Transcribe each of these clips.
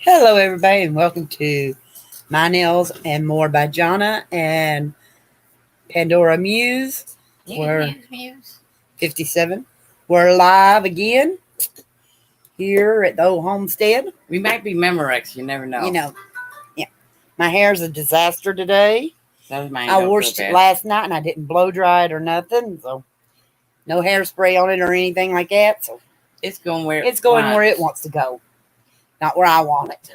Hello, everybody, and welcome to My Nails and More by Jonna and Pandora Muse. We're 57. We're live again here at the old homestead. We might be Memorex, you never know. Yeah. My hair's a disaster today. So is mine. I washed it last night and I didn't blow dry it or nothing, so no hairspray on it or anything like that. So it's going where it wants to go, not where I want it.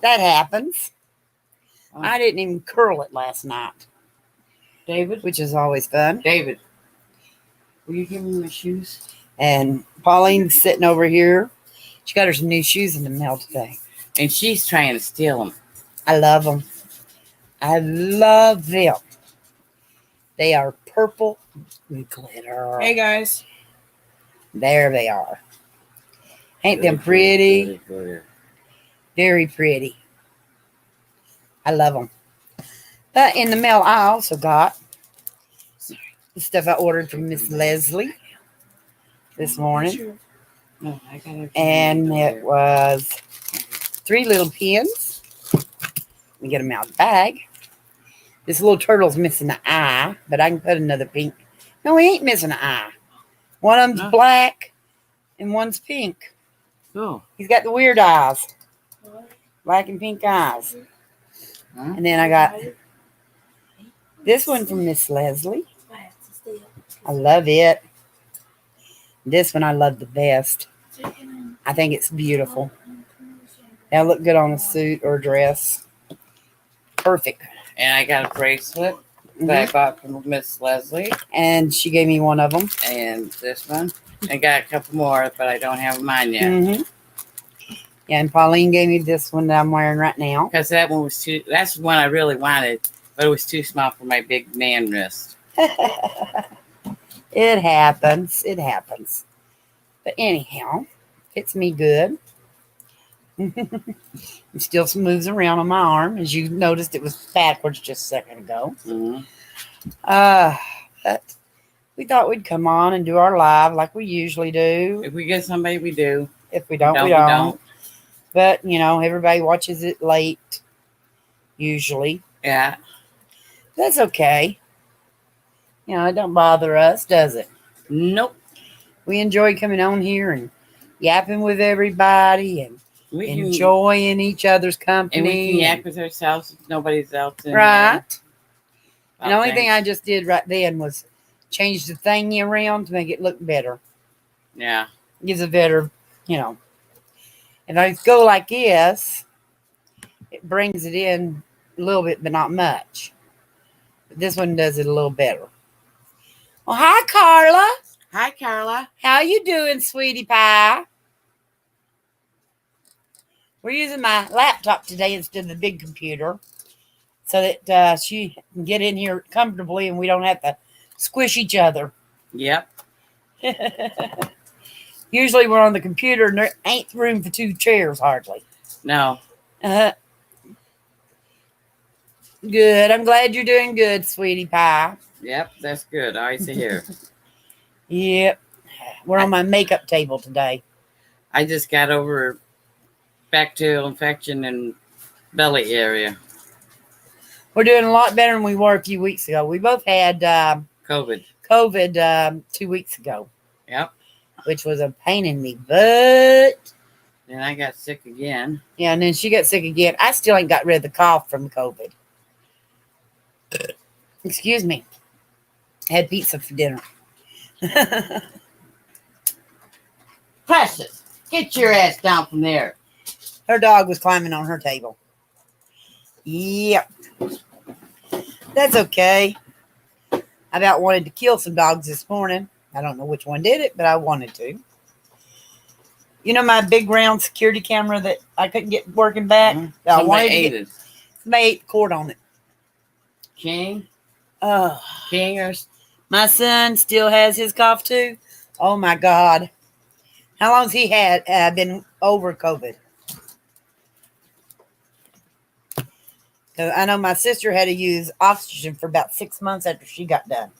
That happens. I didn't even curl it last night, David, which is always fun. David, will you give me my shoes? And Pauline's sitting over here. She got her some new shoes in the mail today. And she's trying to steal them. I love them. I love them. They are purple with glitter. Hey, guys. There they are. Ain't them pretty? Very pretty. I love them. But in the mail, I also got the stuff I ordered from Miss Leslie this morning. And it was 3 little pins. We get them out of the bag. This little turtle's missing an eye, but I can put another pink. No, he ain't missing an eye. One of them's black and one's pink. Cool. He's got the weird eyes. Black and pink eyes. And then I got this one from Miss Leslie. I love it. This one I love the best. I think it's beautiful. That'll look good on a suit or a dress. Perfect. And I got a bracelet that I bought from Miss Leslie. And she gave me one of them. And this one. I got a couple more, but I don't have mine yet. Mm-hmm. Yeah, and Pauline gave me this one that I'm wearing right now. Because that one was that's the one I really wanted, but it was too small for my big man wrist. It happens. It happens. But anyhow, fits me good. It still moves around on my arm. As you noticed, it was backwards just a second ago. Mm-hmm. But we thought we'd come on and do our live like we usually do. If we get somebody, we do. If we don't, we don't. But, everybody watches it late, usually. Yeah. That's okay. It don't bother us, does it? Nope. We enjoy coming on here and yapping with everybody and enjoying each other's company. And we can yak with ourselves if nobody's else in right. And the only thing I just did right then was change the thingy around to make it look better. Yeah. It gives a better, If I go like this, it brings it in a little bit, but not much. But this one does it a little better. Well, hi, Carla. Hi, Carla. How you doing, sweetie pie? We're using my laptop today instead of the big computer so that she can get in here comfortably and we don't have to squish each other. Yep. Usually we're on the computer and there ain't room for 2 chairs hardly. No. Good. I'm glad you're doing good, sweetie pie. Yep, that's good. I see here. Yep. We're on my makeup table today. I just got over bacterial infection in belly area. We're doing a lot better than we were a few weeks ago. We both had COVID 2 weeks ago. Yep. Which was a pain in the butt. Then I got sick again. Yeah, and then she got sick again. I still ain't got rid of the cough from COVID. Excuse me. I had pizza for dinner. Precious, get your ass down from there. Her dog was climbing on her table. Yep. That's okay. I about wanted to kill some dogs this morning. I don't know which one did it, but I wanted to. My big round security camera that I couldn't get working back? Mm-hmm. I wanted to get, somebody ate the cord on it. King? Kingers. My son still has his cough too. Oh my God. How long has he had been over COVID? Because I know my sister had to use oxygen for about 6 months after she got done.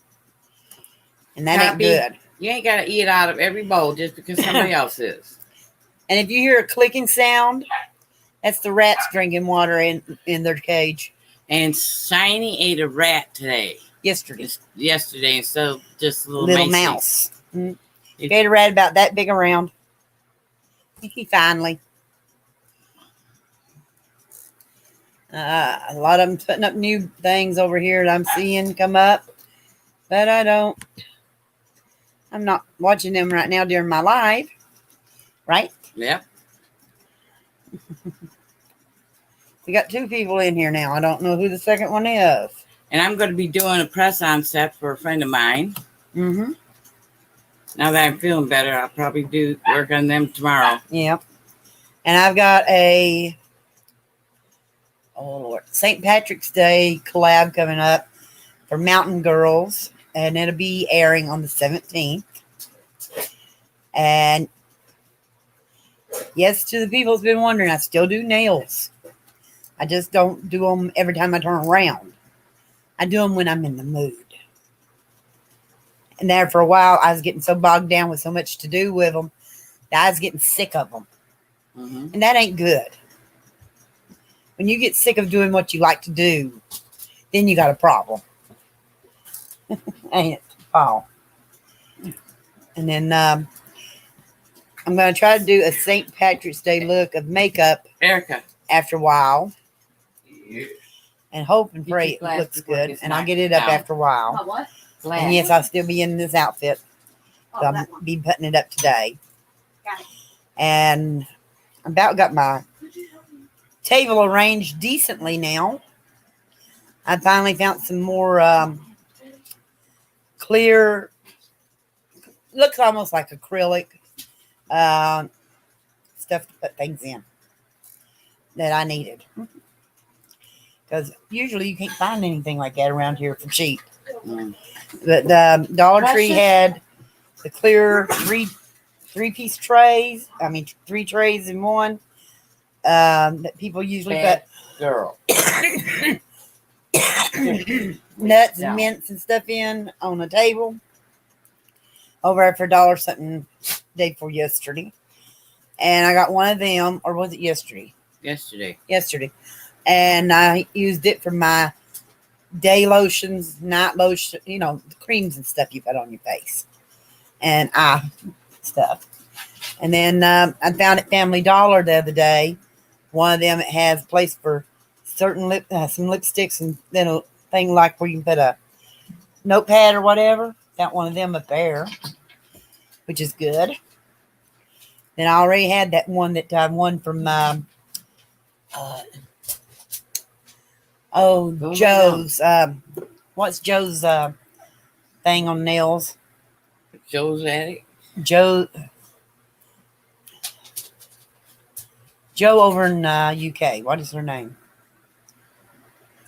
And that ain't good. You ain't got to eat out of every bowl just because somebody else is. And if you hear a clicking sound, that's the rats drinking water in their cage. And Shiny ate a rat today. Yesterday. Yesterday, so just a little Little Macy. mouse. He ate a rat about that big around. He finally. A lot of them putting up new things over here that I'm seeing come up, but I'm not watching them right now during my live, right? Yep. We got 2 people in here now. I don't know who the second one is. And I'm going to be doing a press-on set for a friend of mine. Mm-hmm. Now that I'm feeling better, I'll probably do work on them tomorrow. Yep. And I've got a St. Patrick's Day collab coming up for Mountain Girls, and it'll be airing on the 17th. And yes, to the people who's been wondering, I still do nails. I just don't do them every time I turn around. I do them when I'm in the mood. And there for a while, I was getting so bogged down with so much to do with them that I was getting sick of them. Mm-hmm. And that ain't good. When you get sick of doing what you like to do, then you got a problem. Ain't it, Paul? And then I'm going to try to do a St. Patrick's Day look of makeup Erica. after a while. Yeah. And hope and pray Get it your glass looks before it good. gets And I'll knocked get it up down. after a while. What? Glass. And yes, I'll still be in this outfit. So I'll be putting it up today. Got it. And I about got my table arranged decently now. I finally found some more clear, looks almost like acrylic stuff to put things in that I needed. Because usually you can't find anything like that around here for cheap. Mm. But the Dollar Tree Russia? had the clear three-piece trays. I mean, 3 trays in one that people usually Bad girl. put nuts Yeah. and mints and stuff in on a table over there for $1 something day before yesterday. And I got one of them, or was it yesterday? Yesterday. Yesterday. And I used it for my day lotions, night lotion, the creams and stuff you put on your face and eye stuff. And then I found at Family Dollar the other day, one of them, it has a place for certain some lipsticks and then a thing like where you can put a notepad or whatever. Got one of them up there, which is good. Then I already had that one that I won from Joe's. What's Joe's thing on nails? Joe's at it. Joe over in UK. What is her name?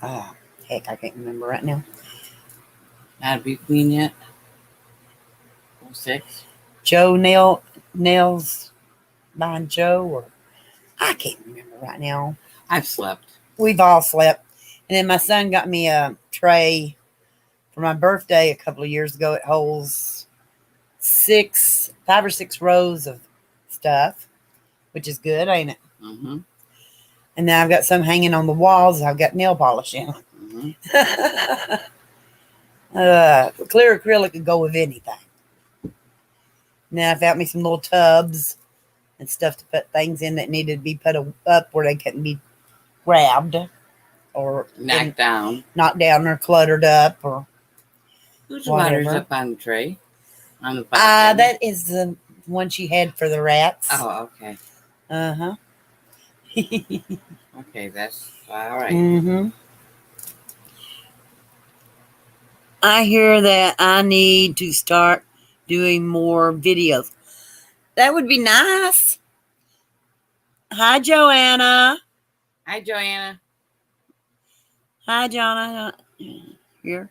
Heck, I can't remember right now. Not a big queen yet. 06. Joe Nails behind Joe, or I can't remember right now. I've slept. We've all slept. And then my son got me a tray for my birthday a couple of years ago. It holds 5 or 6 rows of stuff, which is good, ain't it? Mm-hmm. And then I've got some hanging on the walls. I've got nail polish in. Mm-hmm. Clear acrylic could go with anything. And then I found me some little tubs and stuff to put things in that needed to be put up where they couldn't be grabbed or Knocked down. knocked down or cluttered up or Whose water's whatever. up on the tray? On the bottom. that is the one she had for the rats. Oh, okay. Uh-huh. Okay, that's all right. Mm-hmm. I hear that I need to start doing more videos. That would be nice. Hi, Joanna. Hi, Joanna. Hi, Joanna. Here.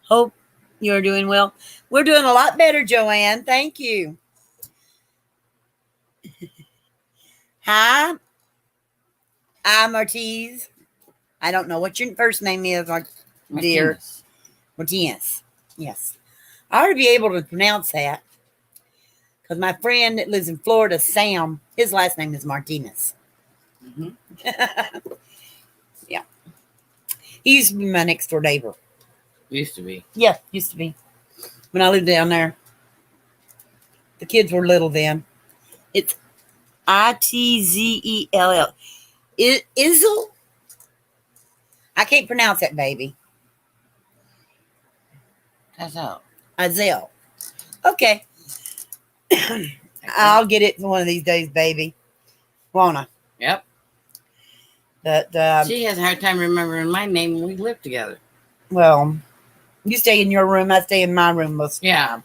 Hope you're doing well. We're doing a lot better, Joanne. Thank you. Hi. I'm Ortiz. I don't know what your first name is, dear. Martinez. Martinez. Yes. I ought to be able to pronounce that Because my friend that lives in Florida, Sam, his last name is Martinez. Hmm. Yeah. He used to be my next door neighbor. Used to be. Yeah, used to be. When I lived down there. The kids were little then. It's Itzell. Izzle? I can't pronounce that, baby. That's out. Izzell. Okay. I'll get it one of these days, baby. Won't I? Yep. But, She has a hard time remembering my name when we lived together. well, you stay in your room. I stay in my room most of the Yeah. time.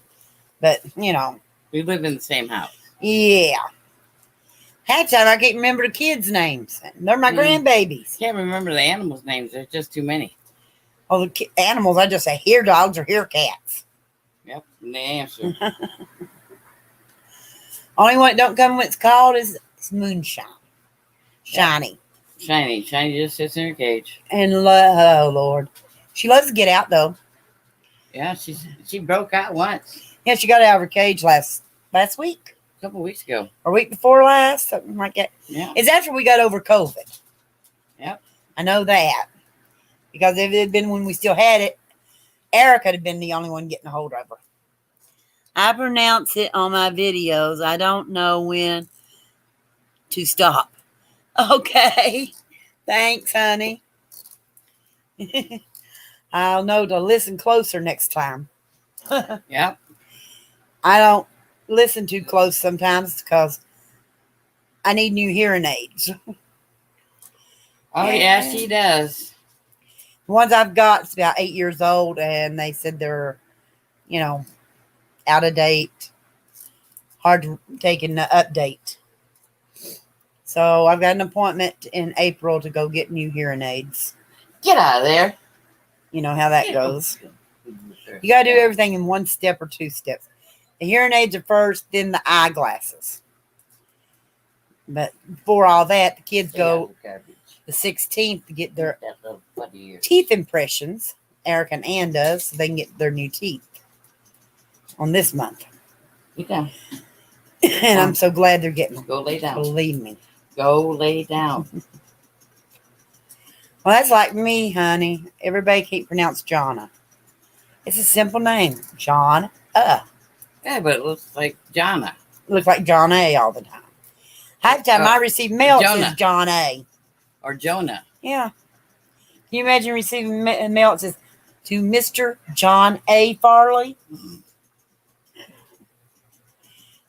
But, you know, We live in the same house. yeah. Half time I can't remember the kids' names. They're my grandbabies. Can't remember the animals' names. There's just too many. Oh, the animals, I just say here dogs or here cats. Yep. And the answer. Only one that don't come when it's called is moonshine. Shiny. Shiny. Shiny just sits in her cage. And oh Lord. She loves to get out though. Yeah, she broke out once Yeah, she got out of her cage last week. a couple weeks ago. Or week before last, something like that. Yeah. It's after we got over COVID. Yep. I know that. Because if it had been when we still had it, Erica had been the only one getting a hold of her. I pronounce it on my videos. I don't know when to stop. Okay. Thanks, honey. I'll know to listen closer next time. Yep. I don't listen too close sometimes because I need new hearing aids. Oh, yeah, she does. The ones I've got is about 8 years old, and they said they're, out of date. Hard to take an update. So I've got an appointment in April to go get new hearing aids. Get out of there. You know how that goes. You got to do everything in one step or two steps. The hearing aids are first, then the eyeglasses. But before all that, the kids go the 16th to get their teeth impressions. Eric and Ann does, so they can get their new teeth on this month. Yeah. And I'm so glad they're getting them. Go lay down. Believe me. Go lay down. Well, that's like me, honey. Everybody can't pronounce Jonna. It's a simple name. John. Yeah, but it looks like Jonna. Looks like John A. all the time. Half the time I receive mail, it says Jonah. John A. Or Jonah. Yeah. Can you imagine receiving mail that says to Mr. John A. Farley?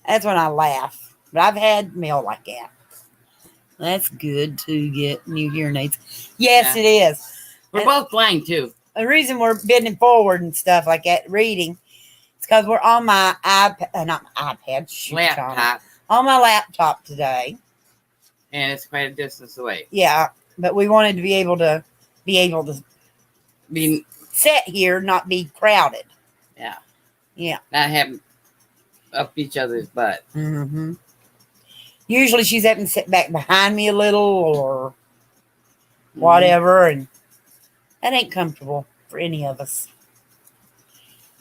That's when I laugh. But I've had mail like that. That's good to get new hearing aids. Yes, Yeah. it is. We're both blind, too. The reason we're bending forward and stuff like that, reading, it's because we're on my iPad, not my iPad, shoot, Laptop. on my laptop today. And it's quite a distance away. Yeah, but we wanted to be able to Be sit here, not be crowded. Yeah. Yeah. Not having up each other's butt. Mm-hmm. Usually she's having to sit back behind me a little or whatever, and that ain't comfortable for any of us.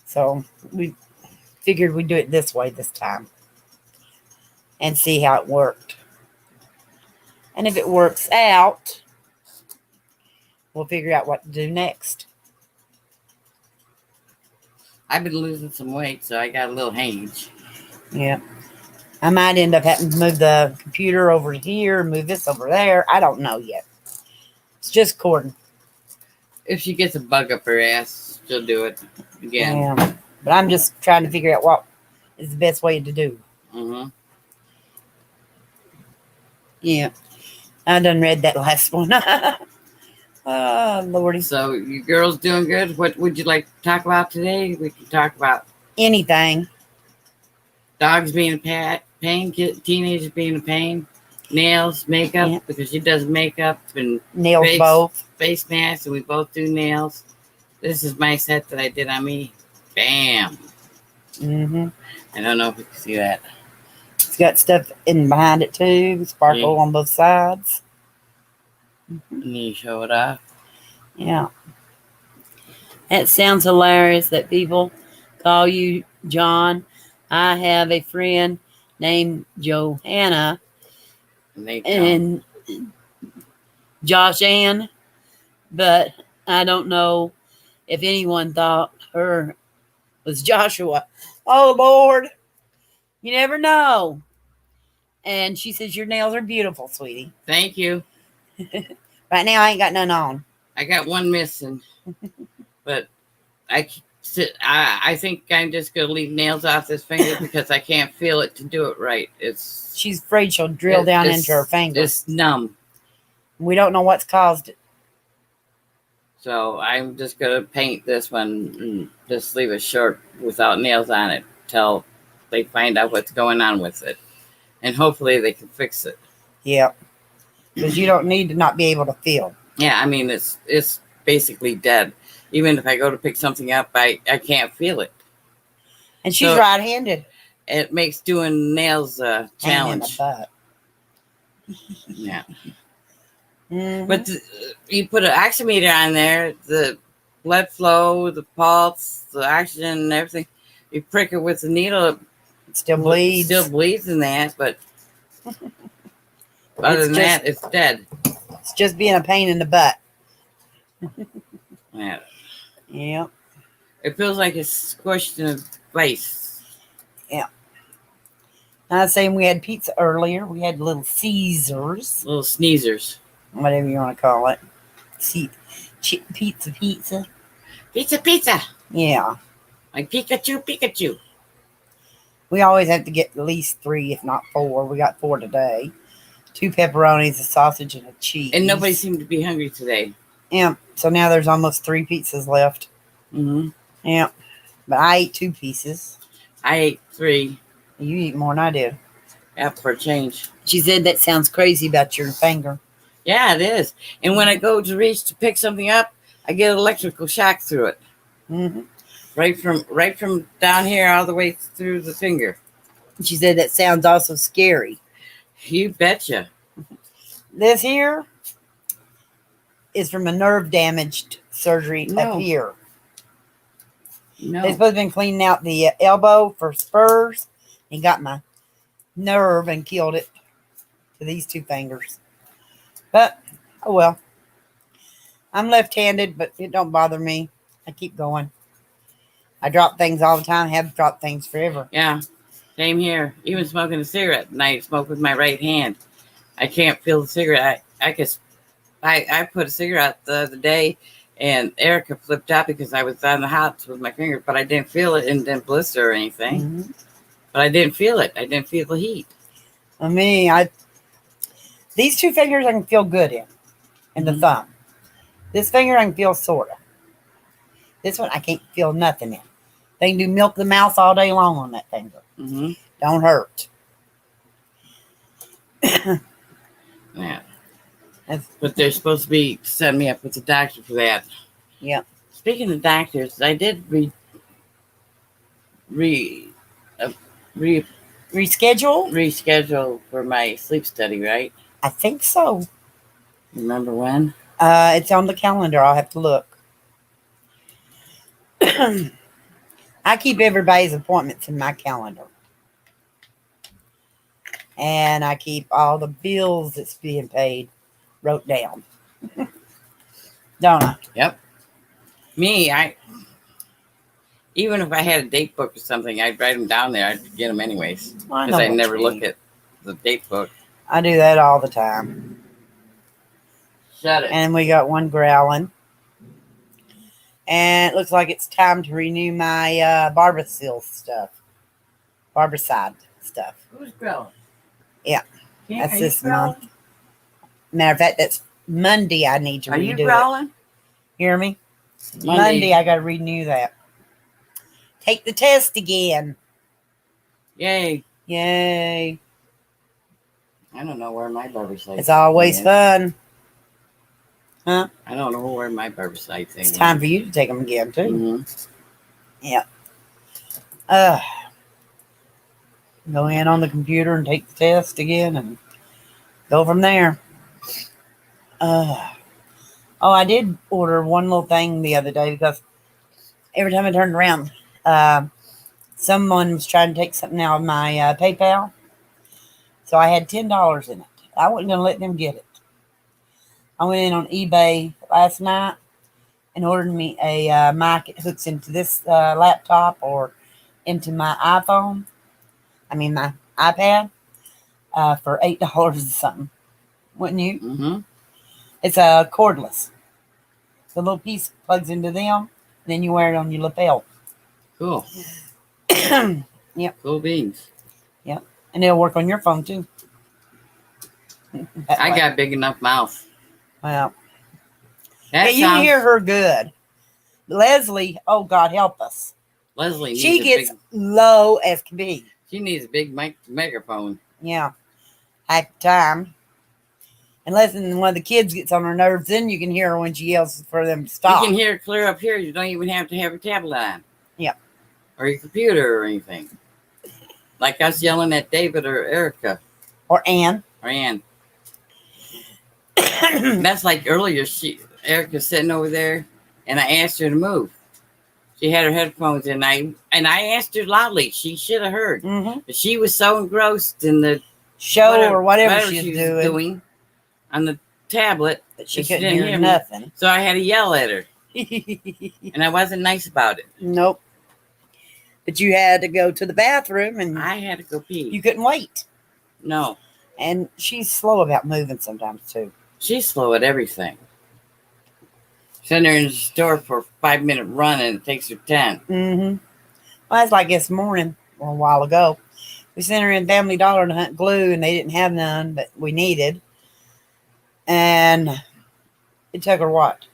So we figured we'd do it this way this time and see how it worked. And if it works out, we'll figure out what to do next. I've been losing some weight, so I got a little hangage. Yeah. I might end up having to move the computer over here, move this over there. I don't know yet. It's just according. If she gets a bug up her ass, she'll do it again. Yeah. But I'm just trying to figure out what is the best way to do. Mm-hmm. Yeah. I done read that last one. Oh, Lordy. So, you girls doing good? What would you like to talk about today? We can talk about Anything. dogs being a pain, teenagers being a pain, nails, makeup, Yeah. because she does makeup and Nails Face. both. face masks, and we both do nails. This is my set that I did on me. Bam. Mm-hmm. I don't know if you can see that. It's got stuff in behind it too. Sparkle Yeah. on both sides. Can you show it off? Yeah. It sounds hilarious that people call you John. I have a friend named Johanna And they come. and Josh Ann, but I don't know if anyone thought her was Joshua. Oh Lord, you never know. And she says, your nails are beautiful, sweetie. Thank you. Right now I ain't got none on. I got one missing, but I think I'm just gonna leave nails off this finger because I can't feel it to do it right. She's afraid she'll drill down into her finger. It's numb, We don't know what's caused it. so I'm just gonna paint this one and just leave it short without nails on it till they find out what's going on with it, and hopefully they can fix it. Yeah. Because you don't need to not be able to feel. Yeah, I mean it's basically dead. Even if I go to pick something up, I can't feel it. And she's So- right-handed. It makes doing nails a Pain in the challenge. butt. Yeah. Mhm. But you put an oximeter on there, the blood flow, the pulse, the oxygen, and everything. You prick it with the needle, It still bleeds. Still bleeds in that, but other than that, it's dead. It's just being a pain in the butt. Yeah. Yep. It feels like it's squished in a vise. I was saying we had pizza earlier. We had little Caesars, Little sneezers. whatever you want to call it. Pizza. Pizza. Yeah. Like Pikachu. We always have to get at least 3, if not 4. We got 4 today. 2 pepperonis, a sausage, and a cheese. And nobody seemed to be hungry today. Yeah. So now there's almost 3 pizzas left. Mm-hmm. Yeah. But I ate 2 pieces. I ate 3. You eat more than I do. Yeah, for a change. She said that sounds crazy about your finger. Yeah, it is. And when I go to reach to pick something up, I get an electrical shock through it. Mm-hmm. Right from down here all the way through the finger. She said that sounds also scary. You betcha. This here is from a nerve damaged surgery No. up here. No. They're supposed to been cleaning out the elbow for spurs and got my nerve and killed it to these 2 fingers. But, oh well. I'm left-handed, but it don't bother me. I keep going. I drop things all the time. Have dropped things forever. Yeah. Same here. Even smoking a cigarette, and I smoke with my right hand. I can't feel the cigarette. I put a cigarette out the other day, and Erica flipped out because I was on the house with my finger, but I didn't feel it and didn't blister or anything. Mm-hmm. But I didn't feel it. I didn't feel the heat. I mean, these 2 fingers I can feel good in. And the Mhm. thumb. This finger I can feel sort of. This one I can't feel nothing in. They can do milk the mouse all day long on that finger. Mm-hmm. Don't hurt. Yeah. That's- But they're supposed to be setting me up with a doctor for that. Yeah. Speaking of doctors, I did Reschedule? reschedule for my sleep study, right? I think so. Remember when? It's on the calendar. I'll have to look. I keep everybody's appointments in my calendar. And I keep all the bills that's being paid wrote down. Don't I? Yep. Me, even if I had a date book or something, I'd write them down there. I'd forget them anyways. I Because know I what never you look mean. at the date book. I do that all the time. Shut it. And we got one growling. And it looks like it's time to renew my Barbacil stuff. Barbicide stuff. Who's growling? Yeah, Are that's you this growling? month. Matter of fact, that's Monday I need to Are you redo it. growling? Hear me? Monday I got to renew that. Take the test again. Yay. Yay. I don't know where my Barbicide It's always thing is. fun. Huh? I don't know where my Barbicide thing It's time for you to take them again, too. Mm-hmm. Go in on the computer and take the test again and go from there. I did order one little thing the other day because every time I turned around, someone was trying to take something out of my PayPal. So I had $10 in it. I wasn't going to let them get it. I went in on eBay last night and ordered me a mic. It hooks into this laptop or into my iPhone. I mean, my iPad for $8 or something. Wouldn't you? Mm-hmm. It's cordless. The little piece plugs into them, and then you wear it on your lapel. Cool. Yep. Cool beans. Yep. And it'll work on your phone too. I got a big enough mouth. Well, That yeah, you can hear her good. Leslie, oh God help us. Leslie needs She a gets big, low as can be. she needs a big megaphone. Yeah. Half the time. Unless one of the kids gets on her nerves, then you can hear her when she yells for them to stop. You can hear it clear up here. You don't even have to have your tablet on. Yep. Or your computer or anything. Like us yelling at David or Erica Or Ann. or Ann. That's like earlier. Erica's sitting over there, and I asked her to move. She had her headphones in, and I asked her loudly. She should have heard, Mm-hmm. but she was so engrossed in the Show or whatever she's she was doing on the tablet that she that she couldn't didn't hear hear me. nothing. So I had to yell at her, and I wasn't nice about it. Nope. But you had to go to the bathroom and I had to go pee. you couldn't wait. No, And she's slow about moving sometimes too. she's slow at everything. Send her in the store for a 5-minute run, and it takes her 10. Mm-hmm. Well, that's like this morning or a while ago. We sent her in Family Dollar to hunt glue, and they didn't have none, but we needed. And it took her, what,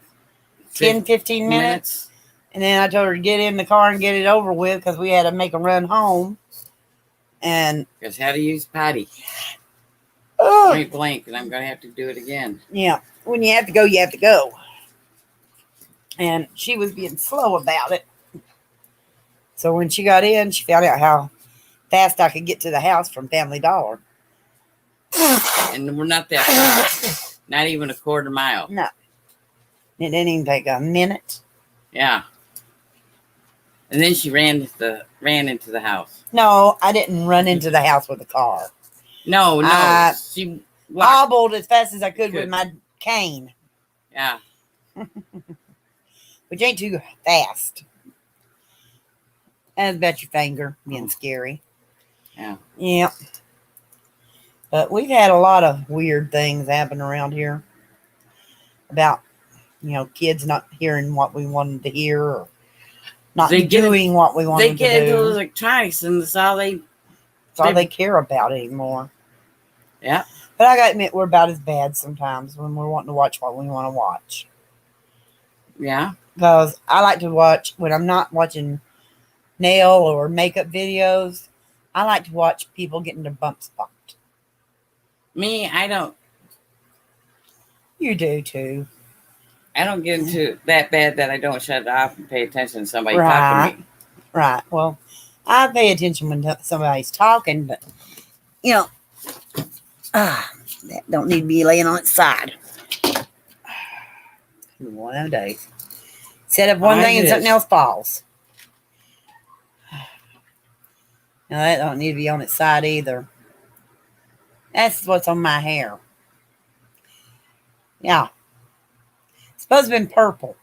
10, 15 minutes? And then I told her to get in the car and get it over with because we had to make a run home. And, Because how to use potty. oh, Point blank, and I'm going to have to do it again. yeah, when you have to go, you have to go. And she was being slow about it. So when she got in, she found out how fast I could get to the house from Family Dollar. And we're not that far. Not even a quarter mile. No. It didn't even take a minute. Yeah. And then she ran into the house. No, I didn't run into the house with a car. No. She walked. Hobbled as fast as I could with Good. my cane, Yeah. which ain't too fast. And about your finger being scary. Yeah. Yep. But we've had a lot of weird things happen around here about, kids not hearing what we wanted to hear or not doing what we wanted They to get into do. electronics, and that's all they. That's all they care about anymore. Yeah. But I gotta admit, we're about as bad sometimes when we're wanting to watch what we want to watch. Yeah. Because I like to watch, when I'm not watching nail or makeup videos, I like to watch people getting their bumps bumped. Me, I don't You do too. get into that bad that I don't shut it off and pay attention to somebody Right. talking to me. Right. Well, I pay attention when somebody's talking, but, that don't need to be laying on its side. One of them days. Set up one thing and something else falls. Now, that don't need to be on its side either. That's what's on my hair. Yeah. It's supposed to have been purple.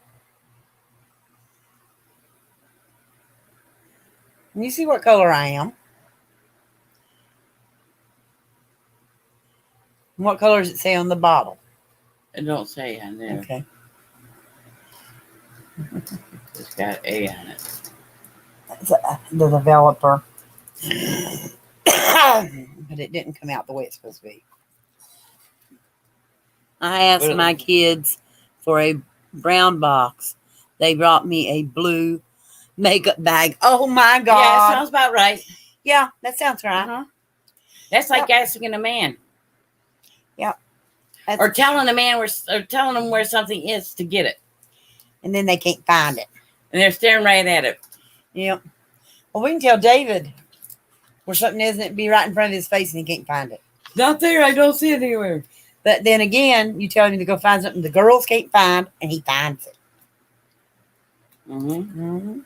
Can you see what color I am? And what color does it say on the bottle? It don't say on there. Okay. It's got A on it. That's the developer. But it didn't come out the way it's supposed to be. I asked Really? my kids for a brown box. They brought me a blue makeup bag. Oh my Yeah, God. it sounds about right. Yeah, that sounds right. Uh-huh. That's like asking a man. That's- Or telling a man or telling them where something is to get it. And then they can't find it. And they're staring right at it. Yep. Well, we can tell David where something is, and it be right in front of his face, and he can't find it. Not there. I don't see it anywhere. But then again, you tell him to go find something the girls can't find, and he finds it. Mm-hmm.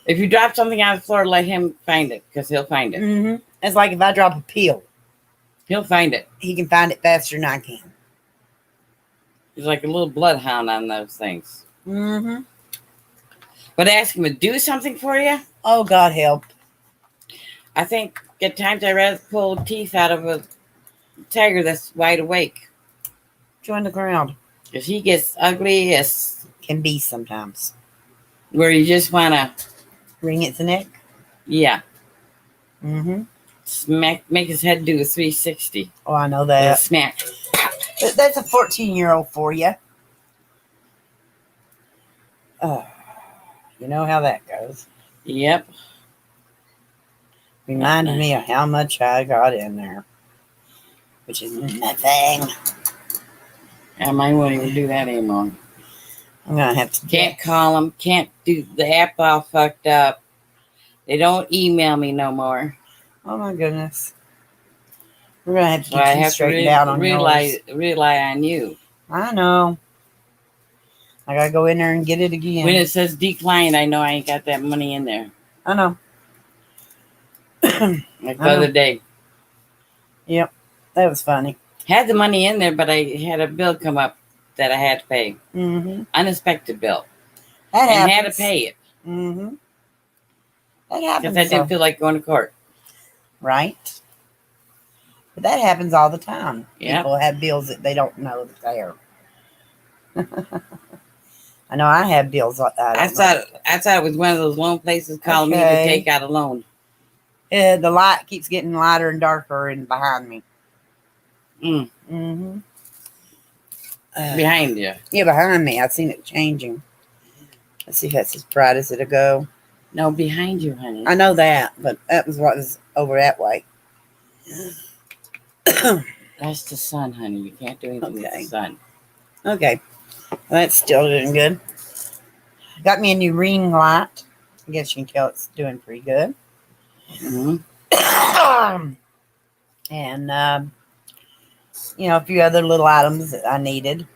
If you drop something on the floor, let him find it because he'll find it. Mm-hmm. It's like if I drop a pill, He'll find it. he can find it faster than I can. He's like a little bloodhound on those things. Mm-hmm. But ask him to do something for you. Oh, God help. I think at times I'd rather pull teeth out of a tiger that's wide awake. Join the crowd. If he gets ugly, as Can be sometimes. where you just want to, Wring its neck. yeah, Mm-hmm. smack, make his head do a 360. Oh, I know A that. smack. But that's a 14-year-old for you. You know how that goes. Yep. Reminded me of how much I got in there, which is nothing. I might won't even do that anymore. I'm gonna have to Can't call them. Can't do the app all fucked up. They don't email me no more. Oh my goodness. We're gonna have to So I get you have to straightened out on rely yours. on you. I know. I gotta go in there and get it again. When it says declined, I know I ain't got that money in there. I know. Like the I know. other day. Yep. That was funny. Had the money in there, but I had a bill come up that I had to pay. Mm-hmm. Unexpected bill. That And happens. had to pay it. Mm-hmm. That Because happens. I didn't feel like going to court. Right? But that happens all the time. Yeah. People have bills that they don't know that they are. I know I have bills like that. I thought it was one of those loan places calling me to Okay. take out a loan. The light keeps getting lighter and darker and behind me. Mm, Mm-hmm. behind you. Yeah, behind me. I've seen it changing. Let's see if that's as bright as it'll go. No, behind you, honey. I know that, but that was what was over that way. That's the sun, honey. You can't do anything with Okay. the sun. Okay. Well, that's still doing good. Got me a new ring light. I guess you can tell it's doing pretty good. Hmm. And, a few other little items that I needed.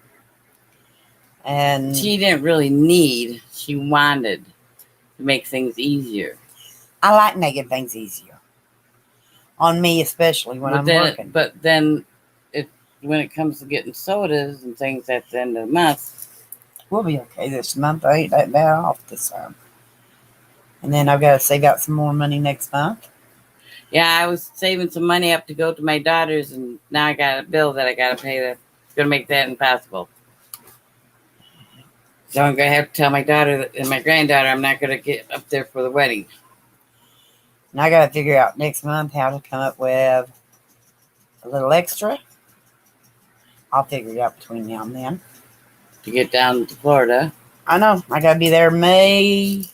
And She didn't really need. She wanted to make things easier. I like making things easier. On me, especially when I'm working. But then, when it comes to getting sodas and things at the end of the month, We'll be okay this month. I ain't that bad off this time. And then I've got to save out some more money next month. yeah, I was saving some money up to go to my daughter's, and now I got a bill that I got to pay. That's going to make that impossible. So I'm going to have to tell my daughter and my granddaughter I'm not going to get up there for the wedding. And I got to figure out next month how to come up with a little extra. I'll figure it out between now and then. To get down to Florida. I know. I got to be there May.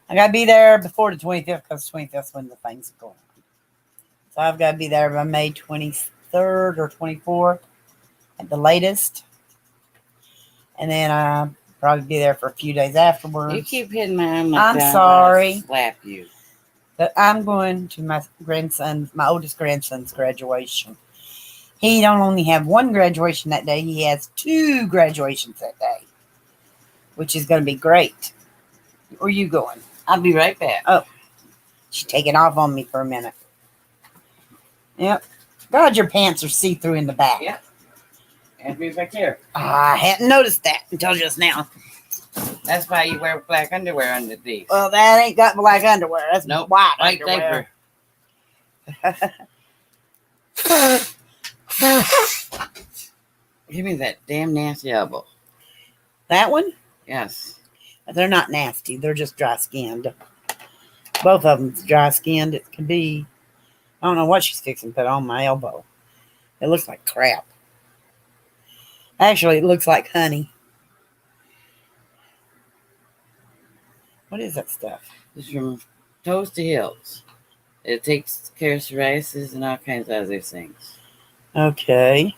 I got to be there before the 25th because 25th is when the things are going on. So I've got to be there by May 23rd or 24th at the latest. And then I'll probably be there for a few days afterwards. You keep hitting my arm. I'm down, sorry. I'll slap you. But I'm going to my oldest grandson's graduation. He don't only have one graduation that day, he has 2 graduations that day, which is going to be great. Where are you going? I'll be right back. Oh, she's taking off on me for a minute. Yep. God, your pants are see-through in the back. Yep. Ask me if I care. I hadn't noticed that until just now. That's why you wear black underwear under these. Well, that ain't got black underwear. That's Nope. white White underwear. diaper. Give me that damn nasty elbow. That one? Yes. They're not nasty. They're just dry-skinned. Both of them's dry-skinned. It could be... I don't know what she's fixing to put on my elbow. It looks like crap. Actually, it looks like honey. What is that stuff? It's from toes to heels. It takes care of psoriasis and all kinds of other things. Okay.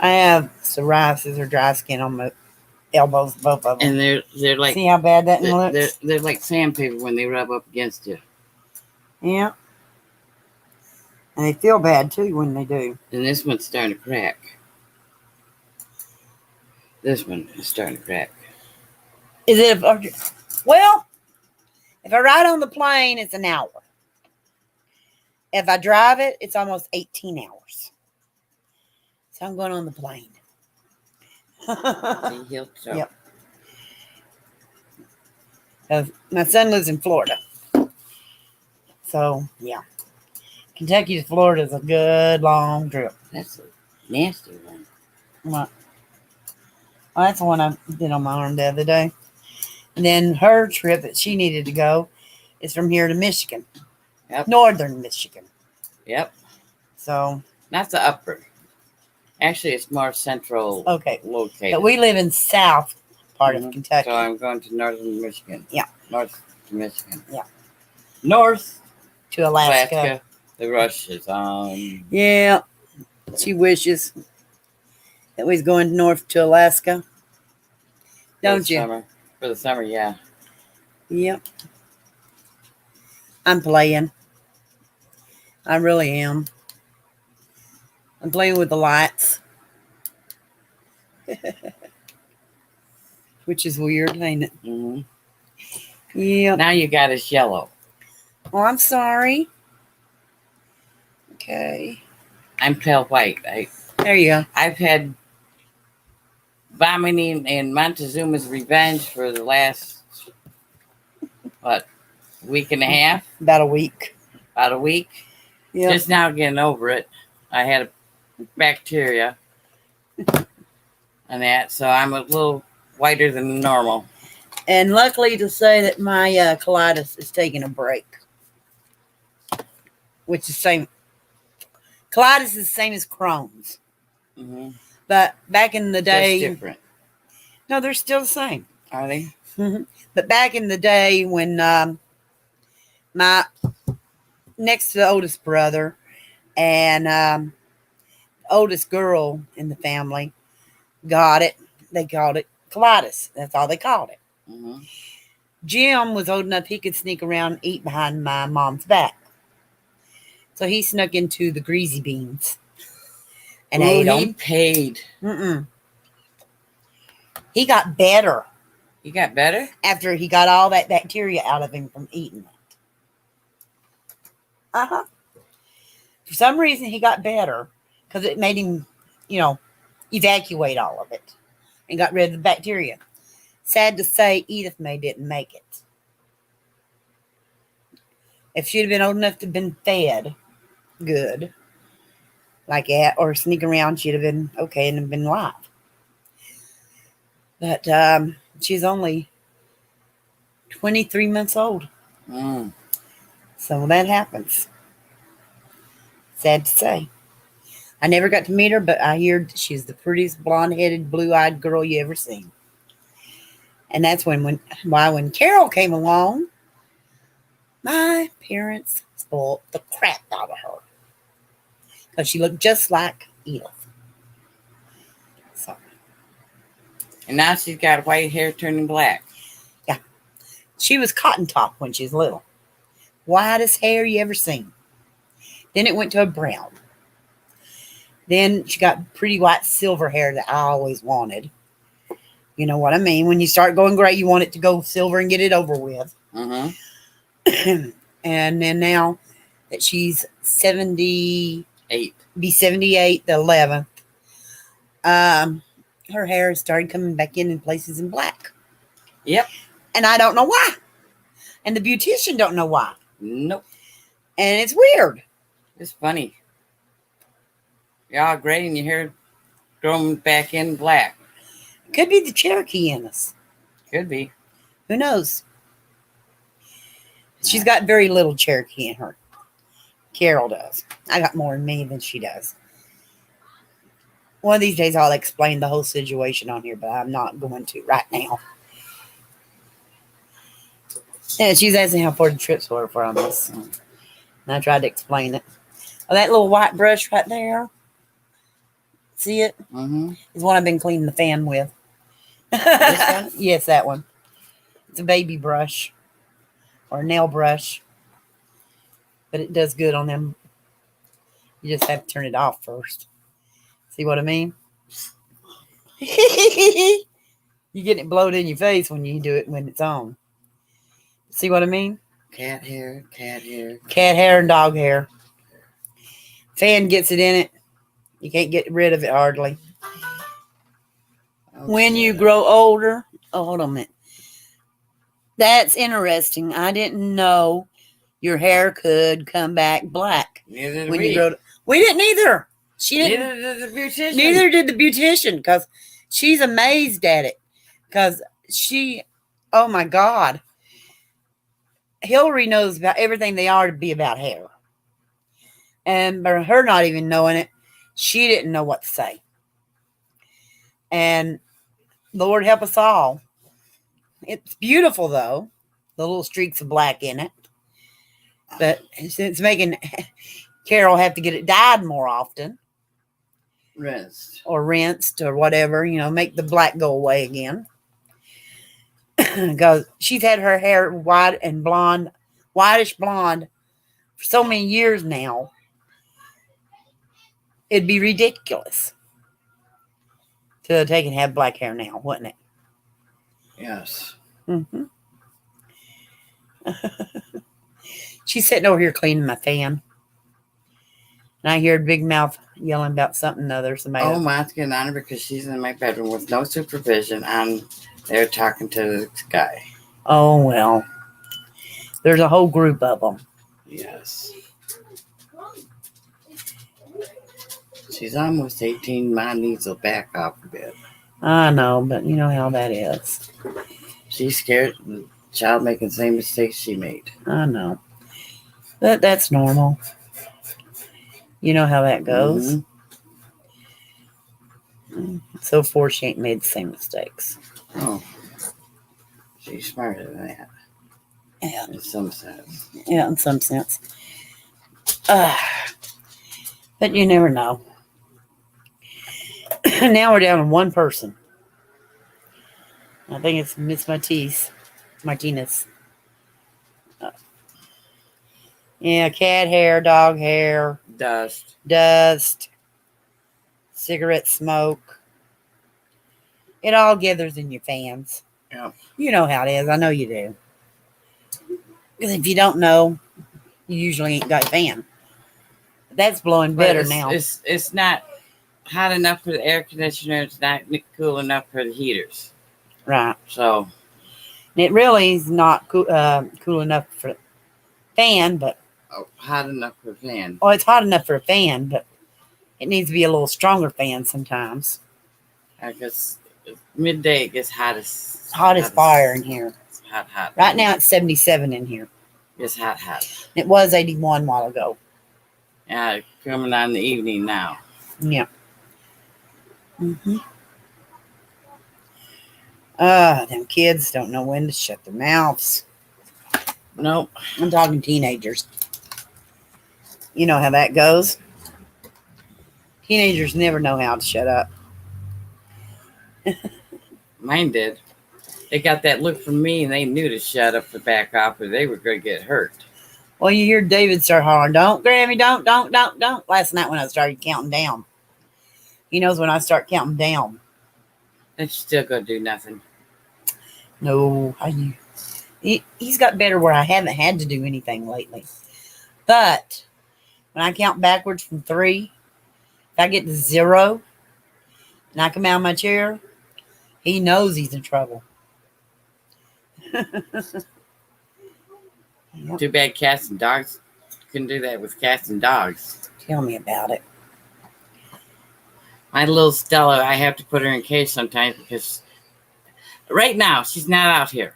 I have psoriasis or dry skin on my elbows, both of them. And they're like See how bad that looks? they're like sandpaper when they rub up against you. Yeah. And they feel bad too when they do. And this one's starting to crack. This one is starting to crack. Is it? Well, if I ride on the plane, it's an hour. If I drive it, it's almost 18 hours. So I'm going on the plane. See, he'll show. Yep. My son lives in Florida. So, yeah. Kentucky to Florida is a good long trip. That's a nasty one. What? Oh, that's the one I did on my arm the other day. And then her trip that she needed to go is from here to Michigan. Yep. Northern Michigan. Yep. So, Not the upper. Actually, it's more central okay. located. But we live in south part of Mhm. Kentucky. So I'm going to northern Michigan. Yeah. North to Michigan. Yeah. North to Alaska. The rush is on. Yeah. She wishes that we was going north to Alaska. Don't you? Summer. For the summer, yeah. Yep. I'm playing. I really am. I'm playing with the lights. Which is weird, ain't it? Mm-hmm. Yep. Now you got us yellow. Oh, I'm sorry. Okay. I'm pale white. There you go. I've had vomiting and Montezuma's revenge for the last, week and a half? About a week. About a week. Yeah. Just now getting over it. I had a bacteria and that, so I'm a little whiter than normal. And luckily to say that my colitis is taking a break. Which is the same. Colitis is the same as Crohn's. Mm-hmm. But back in the day. Just different. No, they're still the same. Are they? But back in the day when my next to the oldest brother and oldest girl in the family got it, they called it colitis. That's all they called it. Mm-hmm. Jim was old enough he could sneak around and eat behind my mom's back. So he snuck into the greasy beans and ate He them. paid. He got better You got better? after he got all that bacteria out of him from eating it. Uh-huh. For some reason, he got better because it made him, evacuate all of it and got rid of the bacteria. Sad to say, Edith May didn't make it. If she'd have been old enough to have been fed good like that or sneak around, she'd have been okay and have been alive. But she's only 23 months old. Mm. So that happens. Sad to say. I never got to meet her, but I hear she's the prettiest blonde-headed, blue-eyed girl you ever seen. And that's when Carol came along, my parents spoiled the crap out of her. Because she looked just like Edith. So. And now she's got white hair turning black. Yeah. She was cotton top when she was little. Whitest hair you ever seen. Then it went to a brown. Then she got pretty white silver hair that I always wanted. You know what I mean? When you start going gray, you want it to go silver and get it over with. Mm-hmm. And then now that she's 78. Be 78 the 11th, her hair has started coming back in places in black. Yep. And I don't know why. And the beautician don't know why. Nope. And it's weird. It's funny. You're all gray and your hair growing back in black. Could be the Cherokee in us. Could be. Who knows? She's got very little Cherokee in her. Carol does. I got more in me than she does. One of these days I'll explain the whole situation on here, but I'm not going to right now. And she's asking how far the trips were from us. And I tried to explain it. Oh, that little white brush right there. See it? Mm-hmm. Is one I've been cleaning the fan with. This one? Yes, that one. It's a baby brush. Or a nail brush. But it does good on them. You just have to turn it off first. See what I mean? You get it blowed in your face when you do it when it's on. See what I mean? Cat hair, cat hair. Cat hair and dog hair. Fan gets it in it. You can't get rid of it hardly. When you grow older, oh, hold on a minute. That's interesting. I didn't know your hair could come back black Neither did when we. you grow. We didn't either. She didn't. Neither did the beautician. Neither did the beautician, because she's amazed at it. Because oh my God, Hillary knows about everything they are to be about hair, and by her not even knowing it, she didn't know what to say. And Lord help us all. It's beautiful though, the little streaks of black in it, but it's making Carol have to get it dyed more often. Rinsed. Or rinsed or whatever, make the black go away again. Because she's had her hair white and blonde, whitish blonde for so many years now. It'd be ridiculous to take and have black hair now, wouldn't it? Yes. Mm-hmm. She's sitting over here cleaning my fan. And I hear Big Mouth yelling about something or other. Somebody. Oh, Matt's getting on her because she's in my bedroom with no supervision, and they're talking to this guy. Oh, well. There's a whole group of them. Yes. She's almost 18. Mine needs to back off a bit. I know, but you know how that is. She's scared of the child making the same mistakes she made. I know. But that's normal. You know how that goes. Mm-hmm. So far, she ain't made the same mistakes. Oh. She's smarter than that. Yeah. In some sense. Yeah, in some sense. But you never know. Now we're down to one person. I think it's Miss Martinez. Yeah, cat hair, dog hair, dust, cigarette smoke. It all gathers in your fans. Yeah. You know how it is. I know you do. Because if you don't know, you usually ain't got a fan. That's blowing better now. It's not hot enough for the air conditioner. It's not cool enough for the heaters. Right. So. It really is not cool enough for a fan, but. Oh, hot enough for a fan. Oh, it's hot enough for a fan, but it needs to be a little stronger fan sometimes. I guess midday it gets hot as fire in here. It's hot. Right now it's 77 in here. It's hot. It was 81 a while ago. Yeah, coming on the evening now. Yeah. Mm-hmm. Them kids don't know when to shut their mouths. Nope. I'm talking teenagers. You know how that goes. Teenagers never know how to shut up. Mine did. They got that look from me and they knew to shut up and back off or they were going to get hurt. Well, you hear David start hollering, "Don't, Grammy, don't." Last night when I started counting down. He knows when I start counting down. And she's still going to do nothing. No, he's got better where I haven't had to do anything lately. But when I count backwards from 3, if I get to 0 and I come out of my chair, he knows he's in trouble. Yep. Too bad cats and dogs couldn't do that with cats and dogs. Tell me about it. My little Stella, I have to put her in cage sometimes because right now she's not out here.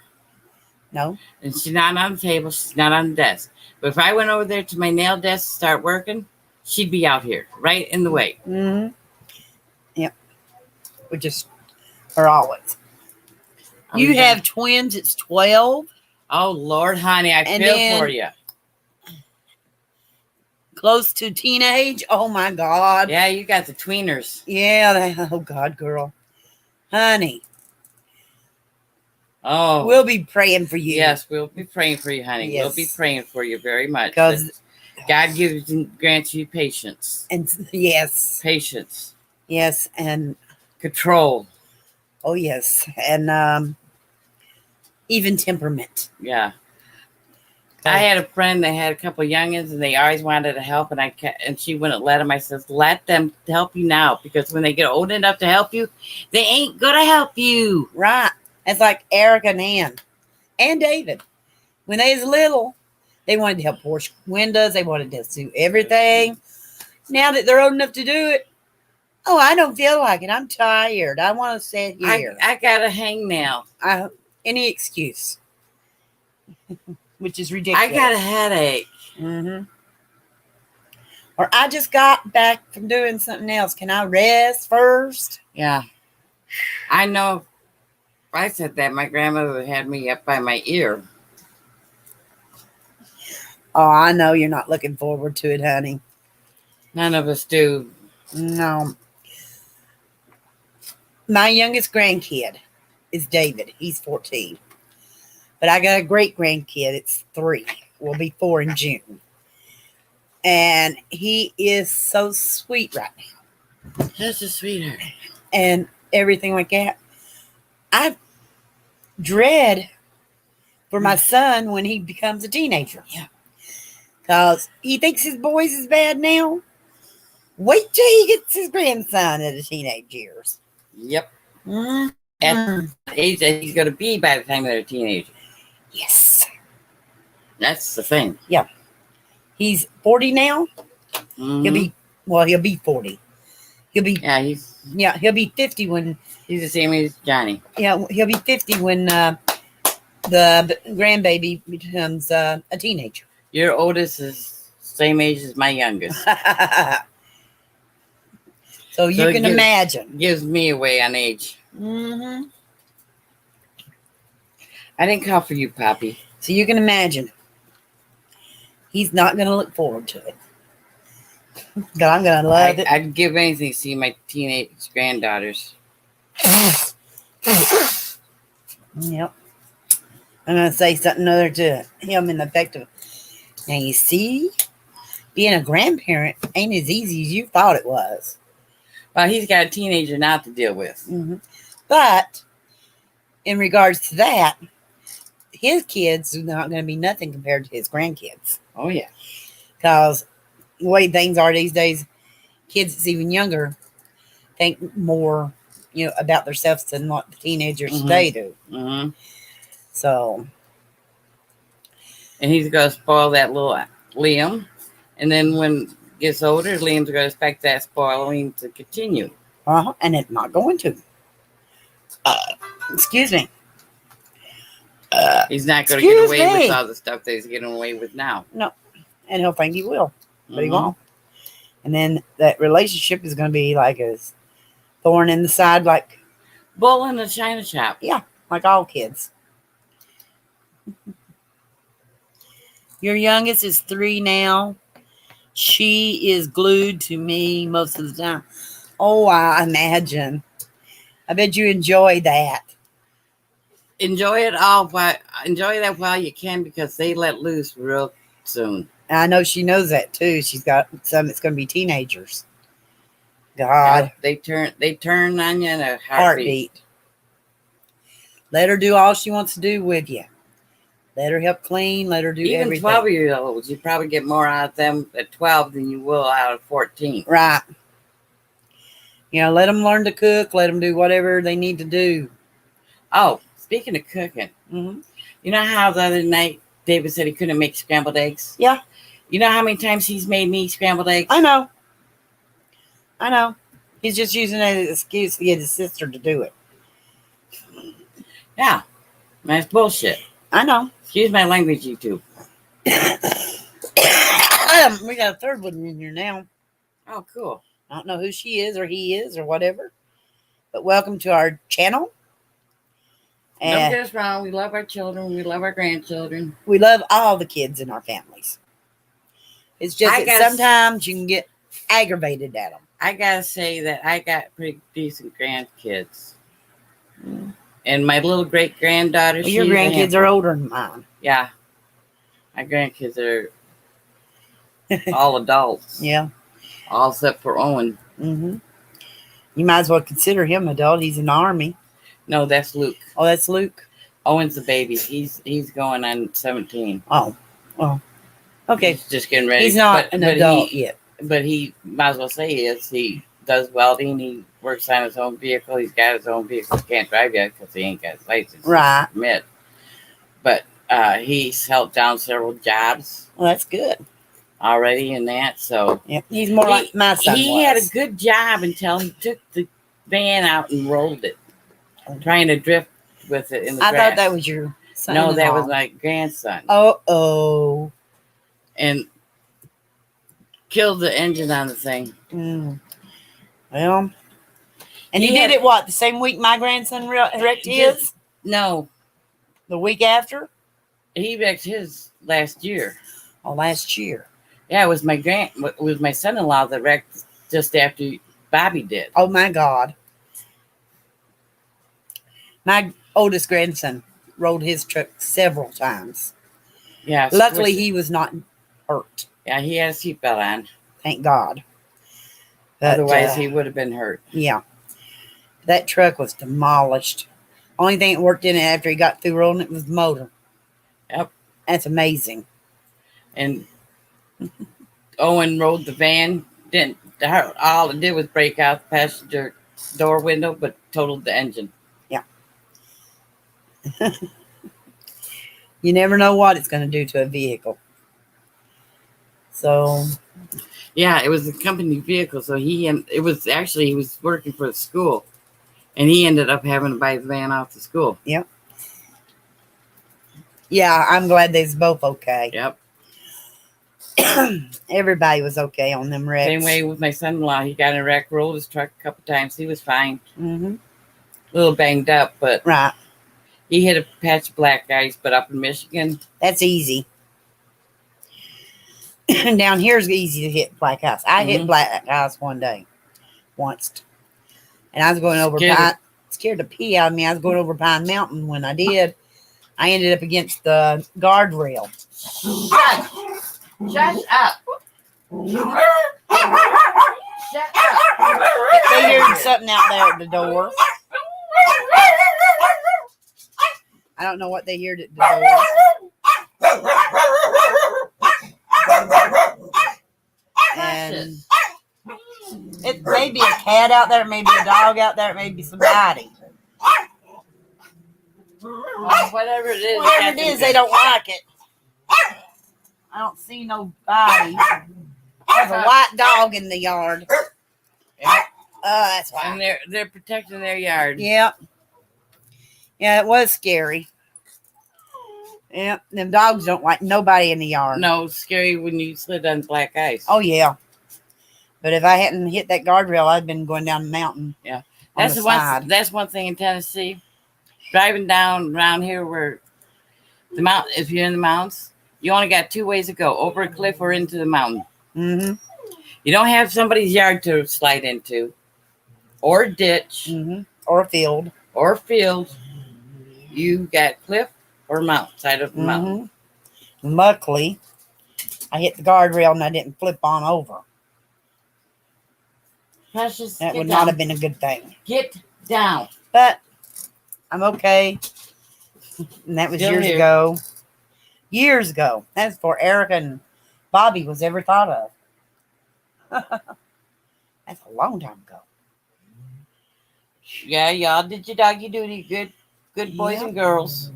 No. And she's not on the table. She's not on the desk. But if I went over there to my nail desk to start working, she'd be out here, right in the way. Mm-hmm. Yep. We just are always. You have twins. It's 12. Oh, Lord, honey, I feel for you. Close to teenage. Oh, my God. Yeah, you got the tweeners. Yeah. Oh, God, girl. Honey. Oh. We'll be praying for you. Yes, we'll be praying for you, honey. Yes. We'll be praying for you very much. Because God grants you patience. And yes. Patience. Yes, and control. Oh, yes. And even temperament. Yeah. I had a friend that had a couple of youngins, and they always wanted to help, and and she wouldn't let them. I says, let them help you now, because when they get old enough to help you, they ain't gonna help you. Right. It's like Eric and Ann and David. When they was little, they wanted to help wash windows. They wanted to do everything. Now that they're old enough to do it, oh, I don't feel like it. I'm tired. I want to sit here. I got a hangnail. Any excuse, which is ridiculous. I got a headache. Mm-hmm. Or I just got back from doing something else. Can I rest first? Yeah. I know if I said that, my grandmother had me up by my ear. Oh, I know you're not looking forward to it, honey. None of us do. No. My youngest grandkid is David. He's 14. But I got a great grandkid. It's 3. Will be 4 in June. And he is so sweet right now. That's a sweetheart. And everything like that. I dread for my son when he becomes a teenager. Yeah. Because he thinks his boys is bad now. Wait till he gets his grandson at the teenage years. Yep. Mm-hmm. At the age that he's going to be by the time they're a teenager. Yes. That's the thing. Yeah. He's 40 now. Mm-hmm. He'll be 40. He'll be 50 when He's the same age as Johnny. Yeah, he'll be 50 when the grandbaby becomes a teenager. Your oldest is same age as my youngest. So you can imagine. Gives me away on age. Mm-hmm. I didn't call for you, Poppy. So you can imagine. He's not going to look forward to it. God, I'm going to love it. I'd give anything to see my teenage granddaughters. Yep. I'm going to say something other to him in the effect of, now you see, being a grandparent ain't as easy as you thought it was. Well, he's got a teenager now to deal with. Mm-hmm. But in regards to that, his kids are not going to be nothing compared to his grandkids. Oh, yeah. Because the way things are these days, kids that's even younger think more, about themselves than what the teenagers today do. Mm-hmm. So. And he's going to spoil that little Liam. And then when he gets older, Liam's going to expect that spoiling to continue. And it's not going to. Excuse me. He's not going to get away with all the stuff that he's getting away with now. No. And he'll think he will. But he Mhm. won't. And then that relationship is going to be like a thorn in the side, like Bull in the china shop. like all kids. Your youngest is 3 now. She is glued to me most of the time. Oh, I imagine. I bet you enjoy that. Enjoy it all, but enjoy that while you can, because they let loose real soon. And I know she knows that too. She's got some that's going to be teenagers. God. They turn on you in a Heartbeat. Let her do all she wants to do with you. Let her help clean. Let her do Even everything. 12-year-olds, you probably get more out of them at 12 than you will out of 14. Right. Let them learn to cook. Let them do whatever they need to do. Oh, speaking of cooking, Mm-hmm. you know how the other night David said he couldn't make scrambled eggs? Yeah. You know how many times he's made me scrambled eggs? I know. He's just using it as an excuse to get his sister to do it. Yeah. That's bullshit. I know. Excuse my language, YouTube. We got a third one in here now. Oh, cool. I don't know who she is or he is or whatever. But welcome to our channel. Don't And get us wrong. We love our children. We love our grandchildren. we love all the kids in our families. It's just that sometimes you can get aggravated at them. I gotta say that I got pretty decent grandkids. And my little great granddaughter. Well, your grandkids are older than mine. Yeah. My grandkids are all adults. Yeah. All except for Owen. Mm-hmm. You might as well consider him an adult. He's in the Army. No, that's Luke. Oh, that's Luke. Owen's the baby. He's going on 17. Oh, Okay. He's just getting ready. He's not an adult yet. But he might as well say he is. He does welding. He works on his own vehicle. He's got his own vehicle. He can't drive yet because he ain't got his license. Right. Permit. But he's held down several jobs Well, that's good. already in that. So Yep. He's more like my son he was. had a good job until he took the van out and rolled it, trying to drift with it in the I grass. thought that was your son. No, that was my grandson. Oh. And killed the engine on the thing. Well, and he did it what? The same week my grandson wrecked his? No, The week after? he wrecked his last year. Oh, last year. Yeah, it was my son-in-law that wrecked just after Bobby did. Oh my God. My oldest grandson rode his truck several times. Yeah. Luckily, he was not hurt. Yeah, he had a seatbelt on. Thank God. But, Otherwise, he would have been hurt. Yeah. That truck was demolished. Only thing that worked in it after he got through rolling it was the motor. Yep. That's amazing. And Owen rode the van. All it did was break out the passenger door window, but totaled the engine. Yeah. You never know what it's going to do to a vehicle. So. Yeah, it was a company vehicle. So he was working for the school, and he ended up having to buy the van off the school. Yep. Yeah, I'm glad they's both okay. Yep. Everybody was okay on them wrecks. Same way with my son-in-law. He got in a wreck, rolled his truck a couple times. He was fine. Mm-hmm. A little banged up, but Right. he hit a patch of black ice. But up in Michigan, That's easy. Down here is easy to hit black ice. I hit black ice once. And I was going over scared the pee out of me. I was going over Pine Mountain. When I did, I ended up against the guardrail. Shut up. Shut up. They heard something out there at the door. I don't know what they heard at the door. And it may be a cat out there, maybe a dog out there, maybe somebody. Whatever it is. Whatever it is, they don't like it. I don't see nobody. There's a white dog in the yard. Yeah. That's why. And they're protecting their yard. Yep. Yeah, it was scary. Yep. Them dogs don't like nobody in the yard. No, it's scary when you slid on black ice. Oh, yeah. But if I hadn't hit that guardrail, I'd been going down the mountain. Yeah. That's the side. That's one thing in Tennessee. Driving down around here where the mountain, if you're in the mountains, you only got two ways to go, over a cliff or into the mountain. Mm-hmm. You don't have somebody's yard to slide into, or ditch, Or a field. or field. You got cliff or mountain, side of the mountain. Luckily, I hit the guardrail and I didn't flip on over. Precious, That get would down. not have been a good thing. Get down. But I'm okay. And that was Still years here. ago. Years ago. That's before Erica and Bobby was ever thought of. That's a long time ago. Yeah, y'all did your doggy duty. Good boys and girls.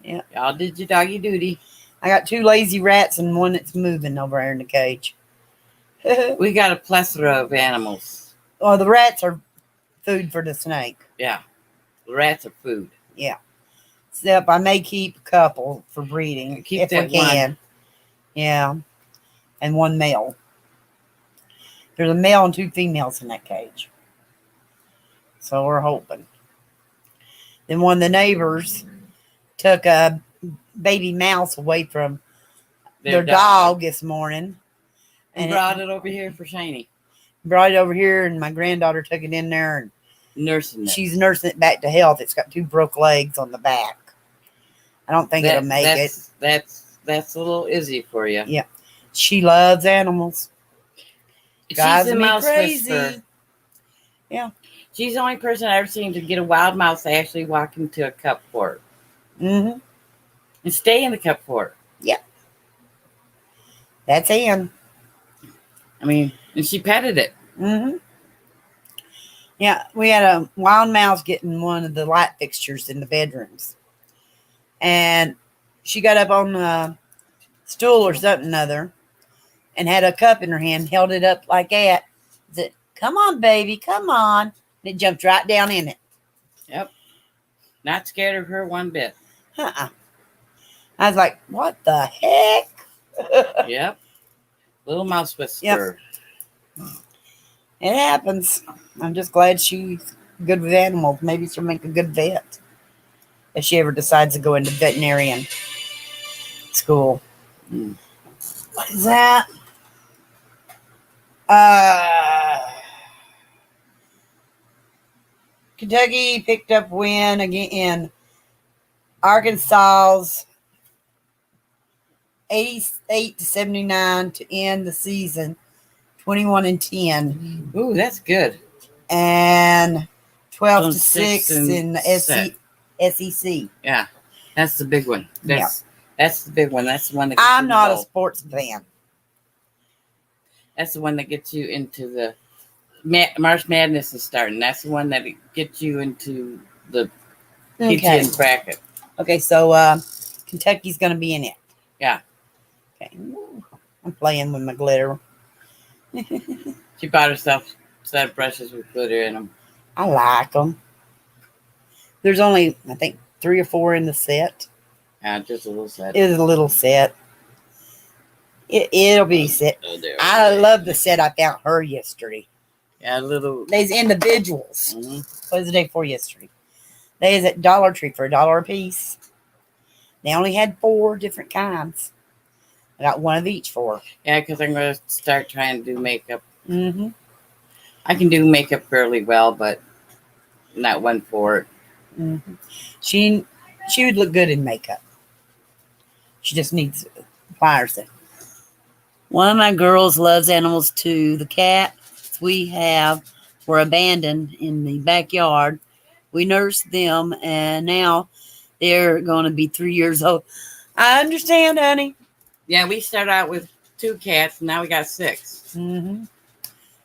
Yeah. Y'all did your doggy duty. I got 2 lazy rats and one that's moving over there in the cage. We got a plethora of animals. Well, the rats are food for the snake. Yeah. The rats are food. Yeah. Except I may keep a couple for breeding Keep if we that can. one. Yeah. And one male. There's a male and 2 females in that cage. So we're hoping. Then one of the neighbors took a baby mouse away from their dog this morning. And brought it over here for Shiny. Brought it over here, and my granddaughter took it in there, and Nursing it. she's nursing it back to health. It's got 2 broke legs on the back. I don't think it'll make it. That's a little Izzy for you. Yeah. She loves animals. Drives She's a me mouse crazy. whisperer. Yeah. She's the only person I've ever seen to get a wild mouse to actually walk into a cup for her. Mm-hmm. and stay in the cup for her. That's Ann. I mean, and she petted it. Mm-hmm. Yeah, we had a wild mouse getting one of the light fixtures in the bedrooms. And she got up on the stool or something other and had a cup in her hand, held it up like that. Said, "Come on, baby, come on." And it jumped right down in it. Yep. Not scared of her one bit. Uh-uh. I was like, what the heck? Yep. Little mouse whisperer. It happens. I'm just glad she's good with animals. Maybe she'll make a good vet if she ever decides to go into veterinarian school. Mm. What is that? Kentucky picked up win again in Arkansas's 88-79 to end the season 21-10, Ooh, that's good. and 12-6 6 in the set. SEC. Yeah. That's the big one. That's the big one. That's the one that gets I'm you not a involved. sports fan. That's the one that gets you into the March Madness is starting. That's the one that gets you into the Okay. P10 bracket. Okay, so Kentucky's going to be in it. Yeah. Okay. I'm playing with my glitter. She bought herself a set of brushes with glitter in them. I like them. There's only, I think, 3 or 4 in the set. Yeah, just a little set. It is a little set. It'll be set. Oh, there. I love the set I found her yesterday. Yeah, a little. They's individuals. Mhm. What was the day before yesterday? They is at Dollar Tree for $1 a piece. They only had 4 different kinds. I got one of each for her. Yeah, because I'm going to start trying to do makeup. Mm-hmm. I can do makeup fairly well, but not one for it. Mm-hmm. She would look good in makeup. She just needs pliers. One of my girls loves animals too. The cats we have were abandoned in the backyard. We nursed them, and now they're going to be 3 years old. I understand, honey. Yeah, we started out with 2 cats, and now we got 6. Mm-hmm.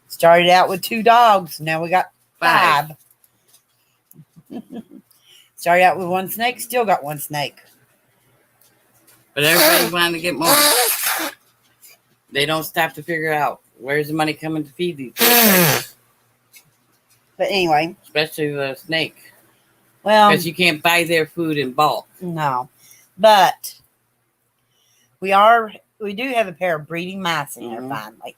Started out with 2 dogs. Now we got 5. Started out with 1 snake. Still got 1 snake. But everybody wanted to get more. They don't stop to figure out where's the money coming to feed these things. But anyway, Especially the snake. well, Because you can't buy their food in bulk. no, but we do have a pair of breeding mice in there Mhm. finally.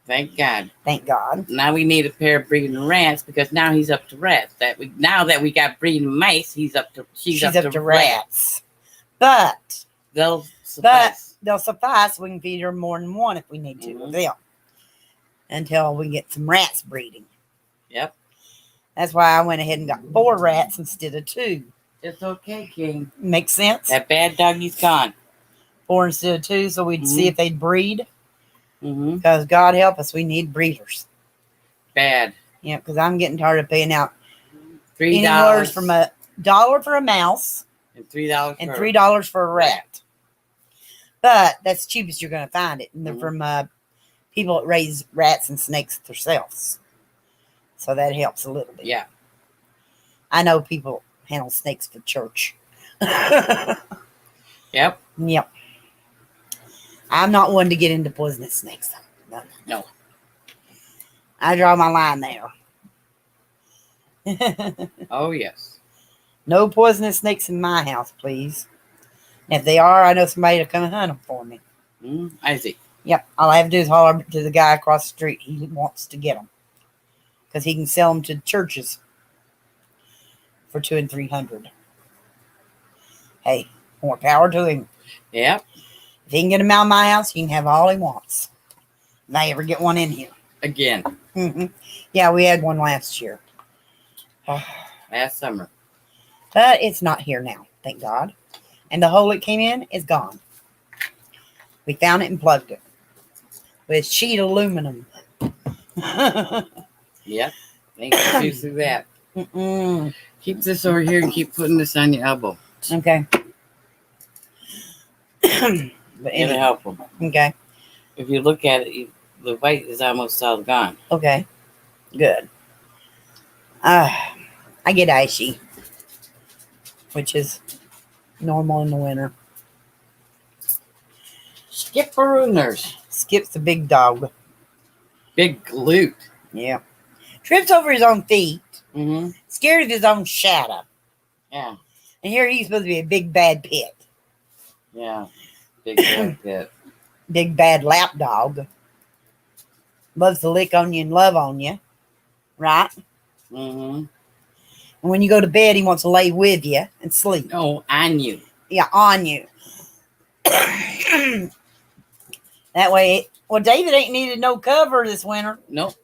Thank God. Thank God. Now we need a pair of breeding rats because now he's up to rats. Now that we got breeding mice, she's up to rats. But They'll suffice. they'll suffice. We can feed her more than one if we need to. Mhm. Them until we get some rats breeding. Yep. That's why I went ahead and got 4 rats instead of 2. It's okay, King. Makes sense. That bad doggy's gone. 4 instead of 2, so we'd see Mhm. if they'd breed. Mm-hmm. Because God help us, we need breeders. Bad. Yeah, because I'm getting tired of paying out $3 anywhere from $1 for a mouse and $3 and for $3 for a rat. But that's the cheapest you're going to find it. And they're Mhm. from people that raise rats and snakes themselves. So that helps a little bit. Yeah. I know people handle snakes for church. Yep. Yep. I'm not one to get into poisonous snakes. No. I draw my line there. Oh yes. No poisonous snakes in my house, please. If they are, I know somebody to come and hunt them for me. Isaac. Yep. All I have to do is holler to the guy across the street. He wants to get them. Because he can sell them to churches for $200 and $300. Hey, more power to him. Yep. If he can get them out of my house, he can have all he wants. If I ever get one in here. Again. Mm-hmm. Yeah, we had one last year. Last summer. But it's not here now, thank God. And the hole it came in is gone. We found it and plugged it with sheet aluminum. Yep. Thank you through that. Mm-mm. Keep this over here and keep putting this on your elbow. Okay. But It'll help them. okay. If you look at it, the white is almost all gone. Okay. Good. I get Icy, which is normal in the winter. Skipperooners. Skip's the big dog. Big glute. Yeah. Trips over his own feet. Mm-hmm. Scared of his own shadow. Yeah. And here he's supposed to be a big bad pit. Yeah. Big bad pit. Big bad lap dog. Loves to lick on you and love on you. Right? Mm-hmm. And when you go to bed, he wants to lay with you and sleep. Oh, on you. Yeah, on you. That way, well, David ain't needed no cover this winter Nope.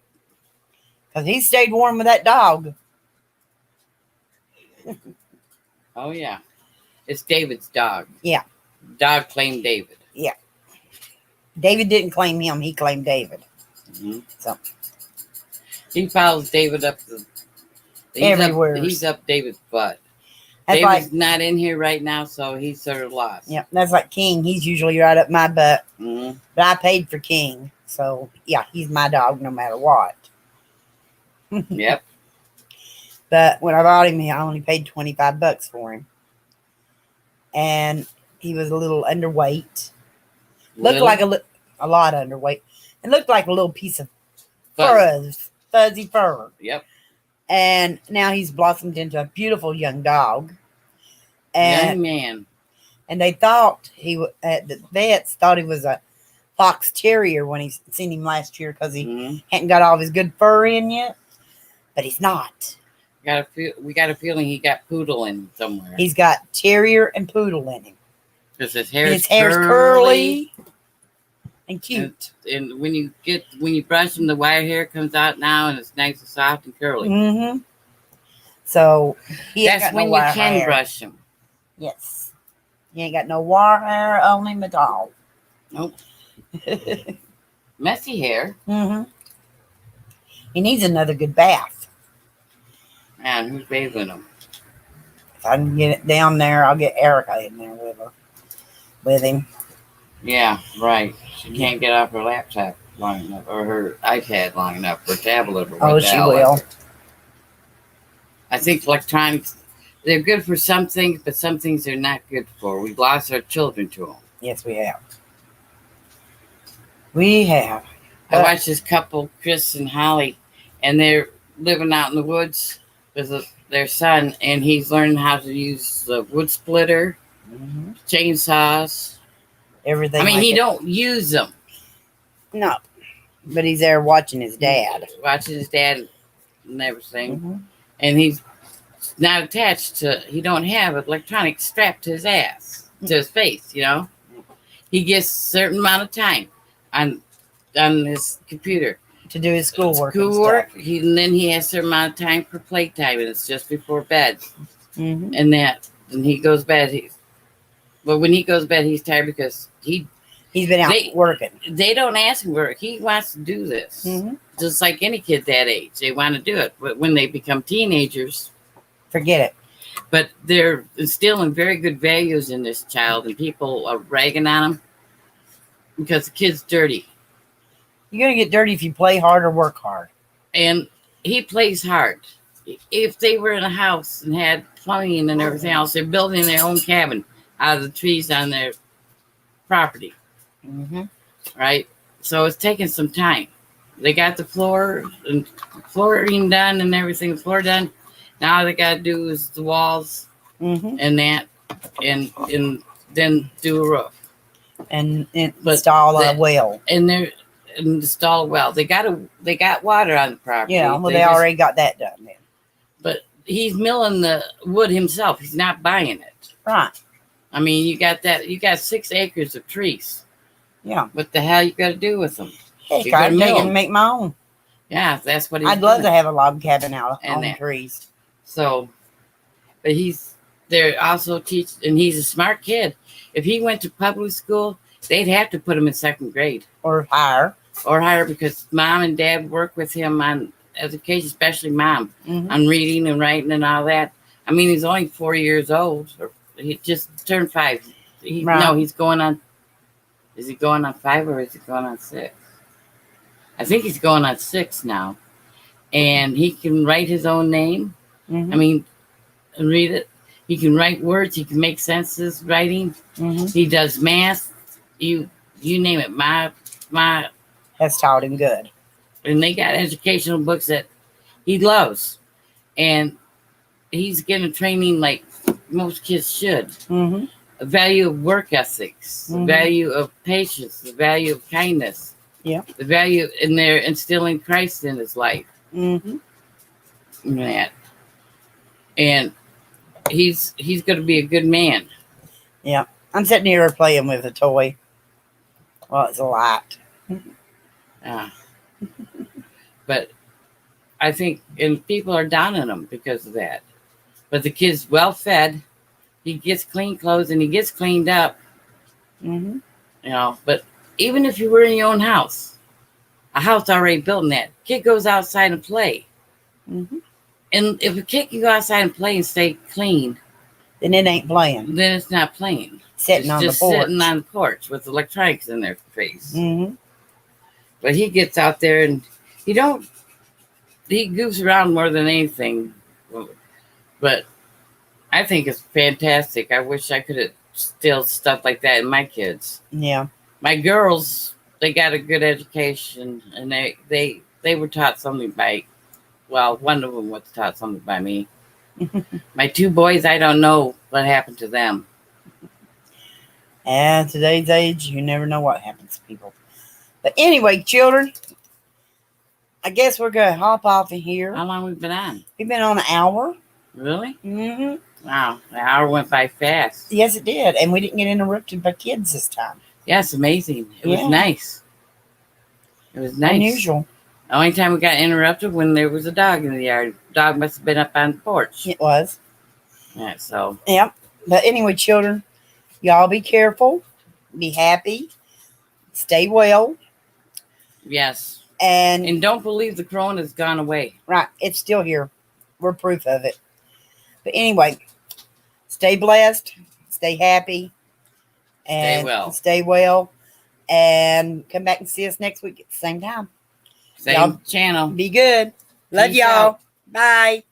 because he stayed warm with that dog. Oh, yeah. It's David's dog. Yeah. Dog claimed David. David didn't claim him; he claimed David. Mm-hmm. So He follows David up Everywhere. He's up David's butt. that's David's like, not in here right now, so he's sort of lost. yeah, that's like King. He's usually right up my butt, Mm-hmm. but I paid for King, so yeah, he's my dog no matter what. Yep. But when I bought him, I only paid $25 for him, and he was a little underweight. Looked like a lot underweight. It looked like a little piece of fuzzy fur. Yep. And now he's blossomed into a beautiful young dog. Young And man. and they thought the vets thought he was a fox terrier when he seen him last year because he Mm-hmm. hadn't got all of his good fur in yet. But he's not. We got a feeling he got poodle in him somewhere. He's got terrier and poodle in him. Because his His hair's hair's curly and cute. And when you brush him, the wire hair comes out now, and it's nice and soft and curly. Mm-hmm. So he ain't That's got when no you wire can hair. brush him. Yes. He ain't got no wire hair on him at all. Nope. Messy hair. Mm-hmm. He needs another good bath. Man, who's bathing him? If I can get it down there, I'll get Erica in there with him. Yeah, right. She can't get off her laptop long enough, or her iPad long enough, or tablet, or Oh, what the she hell will. is it? I think electronics, they're good for some things, but some things they're not good for. We've lost our children to them. Yes, we have. We have. I watched this couple, Chris and Holly, and they're living out in the woods with their son, and he's learning how to use the wood splitter, Mm-hmm. chainsaws. Everything. I mean, like he it. don't use them. No. But he's there watching his dad. Watching his dad and everything. Mm-hmm. And he's not attached to, he don't have electronics strapped to his ass, to his face, you know. He gets a certain amount of time on his computer. To do his schoolwork. Schoolwork, and then he has a certain amount of time for playtime, and it's just before bed. Mm-hmm. And he goes to bed. But when he goes to bed, he's tired because He's been out working. they don't ask him work. He wants to do this. Mm-hmm. Just like any kid that age. They want to do it. But when they become teenagers, Forget it. but they're instilling very good values in this child, and people are ragging on him because the kid's dirty. You're going to get dirty if you play hard or work hard. And he plays hard. If they were in a house and had plumbing and everything else, they're building their own cabin out of the trees on their property, Mm-hmm. right? So it's taking some time. They got the floor and flooring done and everything, the floor done. Now all they got to do is the walls Mm-hmm. and that, and then do a roof. And But install a that- well. And they're install a well. They got water on the property. Yeah, well, they just- already got that done then. But he's milling the wood himself. He's not buying it. Right. I mean, you got 6 acres of trees. Yeah. What the hell you got to do with them? Heck, You gotta I'd take mill 'em. and make my own. Yeah, that's what he's I'd love doing. to have a log cabin out And on that. trees. So, but they're also and he's a smart kid. If he went to public school, they'd have to put him in 2nd grade Or higher. or higher because mom and dad work with him on education, especially mom, Mm-hmm. on reading and writing and all that. I mean, he's only 4 years old, or he just turned 5 Right. No, he's going on. Is he going on 5 or is he going on 6? I think he's going on 6 now, and he can write his own name. Mhm. I mean, read it. He can write words. He can make sentences writing. Mhm. He does math. You name it. My Has taught him good. and they got educational books that he loves, and he's getting training like most kids should. Mm-hmm. A value of work ethics, the Mhm. value of patience, the value of kindness. Yeah. The value, and they're instilling Christ in his life. Mm-hmm. That, and he's going to be a good man. Yeah. I'm sitting here playing with a toy. Well, it's a lot. But I think, and people are down on him because of that. But the kid's well fed. He gets clean clothes and he gets cleaned up. Mm-hmm. But even if you were in your own house, a house already built in that, kid goes outside and play. Mm-hmm. And if a kid can go outside and play and stay clean, Then it ain't playing. then it's not playing. Sitting It's on just the porch. sitting on the porch with electronics in their face. Mm-hmm. But he gets out there and he goofs around more than anything. But I think it's fantastic. I wish I could have instilled stuff like that in my kids. Yeah. My girls, they got a good education, and they were taught something by, well, one of them was taught something by me. My 2 boys, I don't know what happened to them. And today's age, you never know what happens to people. But anyway, children, I guess we're going to hop off of here. How long we been on? We've been on an hour. Really? Mm-hmm. Wow, the hour went by fast. Yes, it did. And we didn't get interrupted by kids this time. Yeah, it's amazing. It was Yeah. nice. It was nice. Unusual. The only time we got interrupted when there was a dog in the yard. Dog must have been up on the porch. It was. Yeah, so Yep. But anyway, children, y'all be careful. Be happy. Stay well. yes. And And don't believe the corona's gone away. right, it's still here. We're proof of it. But anyway, stay blessed, stay happy, and Stay well. and come back and see us next week at the same time. Same Y'all- channel. Be good. Love Peace y'all. out. Bye.